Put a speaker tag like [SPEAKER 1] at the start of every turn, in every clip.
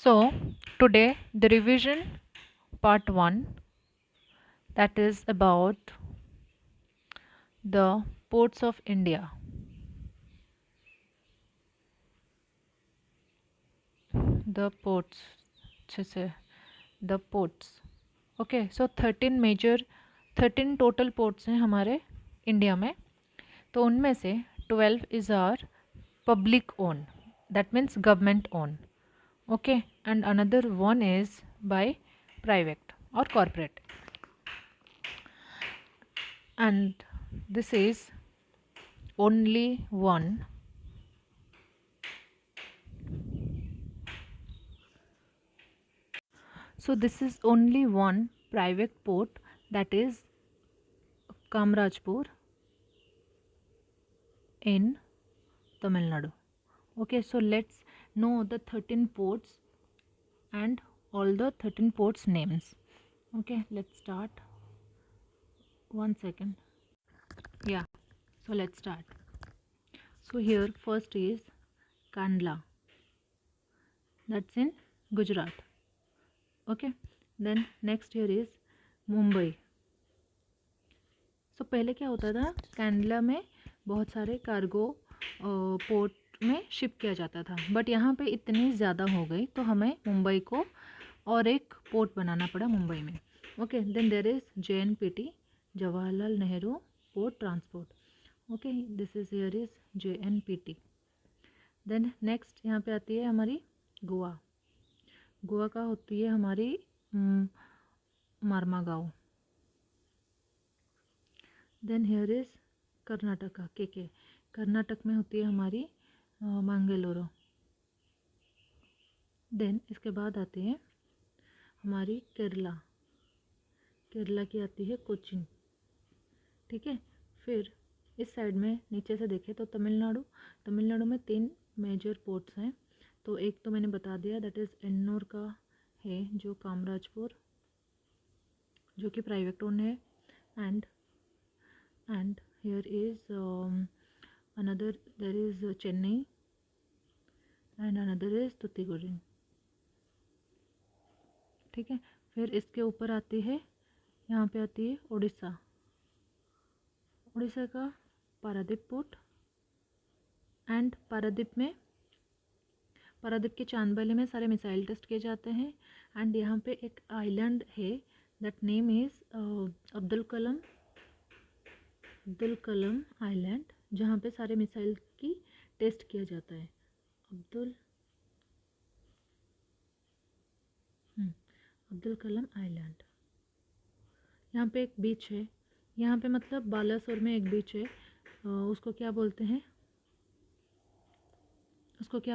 [SPEAKER 1] So, today the revision part 1, that is about the ports of India. The ports, अच्छे से the ports. Okay, so 13 total ports हैं हमारे India में. तो उनमें से 12 is our public own, that means government own. Okay, and another one is by private or corporate. And this is only one. So this is only one private port, that is Kamrajpur in Tamil Nadu. Okay, so let's know the 13 ports and all the 13 ports names. Okay, let's start. 1 second. Yeah, so let's start. So here first is Kandla, that's in Gujarat. Okay, then next here is Mumbai. So पहले क्या होता था, candela में बहुत सारे cargo port में ship किया जाता था, बट यहाँ पे इतनी ज़्यादा हो गई तो हमें मुंबई को और एक पोर्ट बनाना पड़ा मुंबई में. Okay, then there is JNPT, Jawaharlal Nehru port transport. Okay, this is here is JNPT. Then next यहाँ पे आती है हमारी गोवा. गोवा का होती है हमारी Marmagao. Then here is Karnataka, के कर्नाटक में होती है हमारी मंगलुरु. देन इसके बाद आती है हमारी केरला. केरला की आती है कोचीन. ठीक है, फिर इस साइड में नीचे से देखें तो तमिलनाडु. तमिलनाडु में 3 मेजर पोर्ट्स हैं. तो एक तो मैंने बता दिया, दैट इज़ एन्नूर का है जो कामराजपुर, जो कि प्राइवेट ओन है. And here is another, there is Chennai and another is Tuticorin. ठीक है, फिर इसके ऊपर आती है, यहाँ पे आती है उड़ीसा. उड़ीसा का पारादीप पोर्ट. एंड पारादीप के चांदबाली में सारे मिसाइल टेस्ट किए जाते हैं. एंड यहाँ पे एक आइलैंड है, that name is Abdul Kalam island, जहाँ पे सारे मिसाइल की टेस्ट किया जाता है. अब्दुल कलाम आइलैंड. यहाँ पे एक बीच है. यहाँ पे मतलब बालासोर में एक बीच है, उसको क्या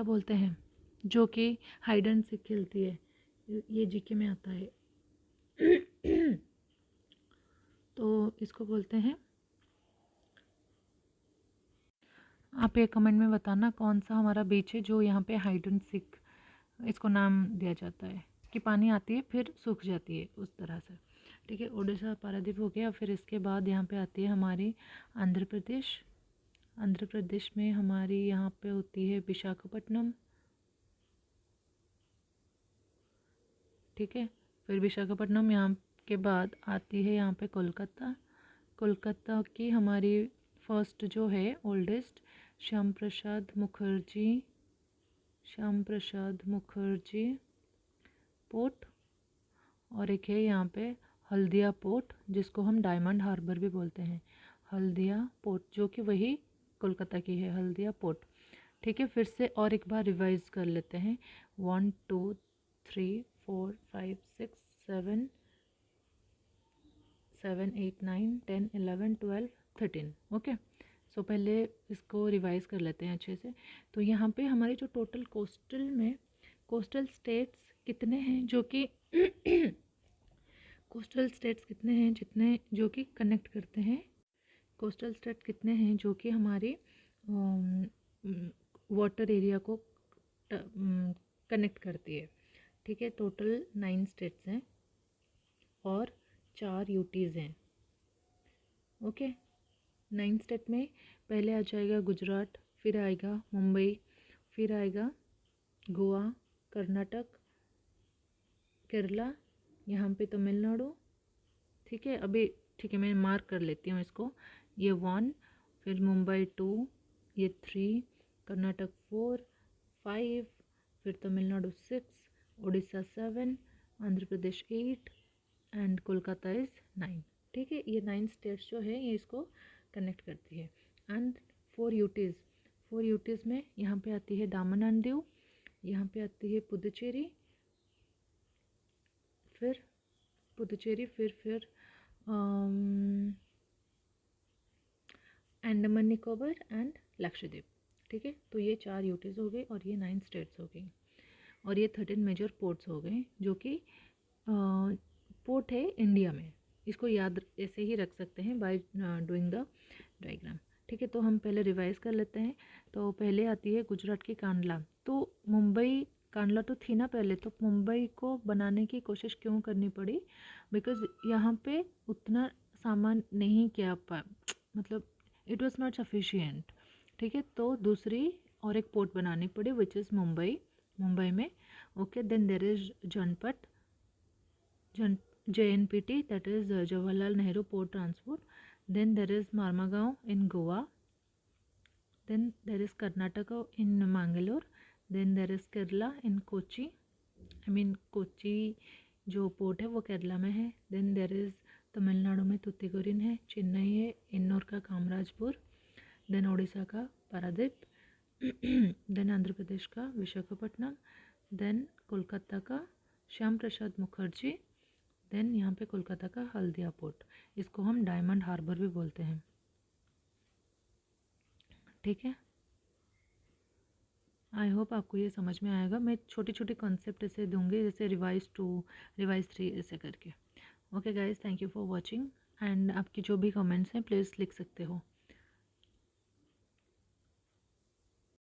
[SPEAKER 1] बोलते हैं, जो कि हाइड एंड सीक खेलती है. ये जीके में आता है. तो इसको बोलते हैं, आप ये कमेंट में बताना कौन सा हमारा बीच है जो यहाँ पे हाइड एंड सीक इसको नाम दिया जाता है, कि पानी आती है फिर सूख जाती है उस तरह से. ठीक है, उड़ीसा पारादीप हो गया. फिर इसके बाद यहाँ पे आती है हमारी आंध्र प्रदेश में हमारी यहाँ पे होती है विशाखापट्टनम. ठीक है, फिर विशाखापट्टनम, यहाँ के बाद आती है यहाँ पे कोलकाता की हमारी फर्स्ट जो है ओल्डेस्ट श्याम प्रसाद मुखर्जी पोर्ट. और एक है यहाँ पे हल्दिया पोर्ट, जिसको हम डायमंड हार्बर भी बोलते हैं. हल्दिया पोर्ट, जो कि वही कोलकाता की है, हल्दिया पोर्ट. ठीक है, फिर से और एक बार रिवाइज कर लेते हैं. 1 2 3 4 5 6 7 8 9 10 11 12 13. ओके, सो पहले इसको रिवाइज कर लेते हैं अच्छे से. तो यहाँ पे हमारे जो टोटल कोस्टल स्टेट्स कितने हैं, जो कि कोस्टल स्टेट्स कितने हैं जितने जो कि कनेक्ट करते हैं, कोस्टल स्टेट कितने हैं जो कि हमारे वाटर एरिया को कनेक्ट करती है. ठीक है, टोटल 9 स्टेट्स हैं और 4 यूटीज़ हैं. ओके, 9 स्टेट में पहले आ जाएगा गुजरात, फिर आएगा मुंबई, फिर आएगा गोवा, कर्नाटक, केरला, यहाँ पे तमिलनाडु। ठीक है, अभी ठीक है, मैं मार्क कर लेती हूँ इसको। ये 1, फिर मुंबई 2, ये 3, कर्नाटक 4, 5, फिर तमिलनाडु 6, उड़ीसा 7, आंध्र प्रदेश 8 एंड कोलकाता इज़ 9। ठीक है, ये 9 स्टेट्स जो है ये इसको कनेक्ट करती है। एंड 4 यूटीज़, 4 यूटीज़ में यहाँ पे आती है दामन एंड दीव, यहाँ पे आती है पुदुचेरी, फिर पुदुचेरी, फिर अंडमान निकोबार एंड लक्षद्वीप। ठीक है, तो ये 4 यूटीज़ हो गए और ये 9 स्टेट्स हो गई और ये 13 मेजर पोर्ट्स हो गए जो कि पोर्ट है इंडिया में। इसको याद ऐसे ही रख सकते हैं बाय डूइंग द डायग्राम। ठीक है, तो हम पहले रिवाइज कर लेते हैं। तो पहले आती है गुजरात की कांडला। तो मुंबई, कांडला तो थी ना पहले, तो मुंबई को बनाने की कोशिश क्यों करनी पड़ी? बिकॉज यहाँ पे उतना सामान नहीं किया मतलब इट वॉज नॉट सफिशियंट। ठीक है, तो दूसरी और एक पोर्ट बनानी पड़ी विच इज़ मुंबई, मुंबई में। ओके, देन देर इज जनपट, JNPT, that is Jawaharlal Nehru Port Transport. Then there is Marmagaon in Goa. Then there is Karnataka in Mangalore. Then there is Kerala in Kochi. I mean Kochi जो port है वो केरला में है। Then there is Tamil Nadu में तुतीकोरिन है, चेन्नई है, इन्नौर का Kamarajpur, then Orissa का पारादीप, देन आंध्र प्रदेश का विशाखापट्टनम, देन कोलकाता का श्याम प्रसाद मुखर्जी, देन यहाँ पे कोलकाता का हल्दिया पोर्ट। इसको हम डायमंड हार्बर भी बोलते हैं। ठीक है, आई होप आपको ये समझ में आएगा। मैं छोटी छोटी कॉन्सेप्ट ऐसे दूंगी जैसे रिवाइज 2, रिवाइज 3 ऐसे करके। Okay guys, thank you for watching and आपकी जो भी कमेंट्स हैं प्लीज़ लिख सकते हो।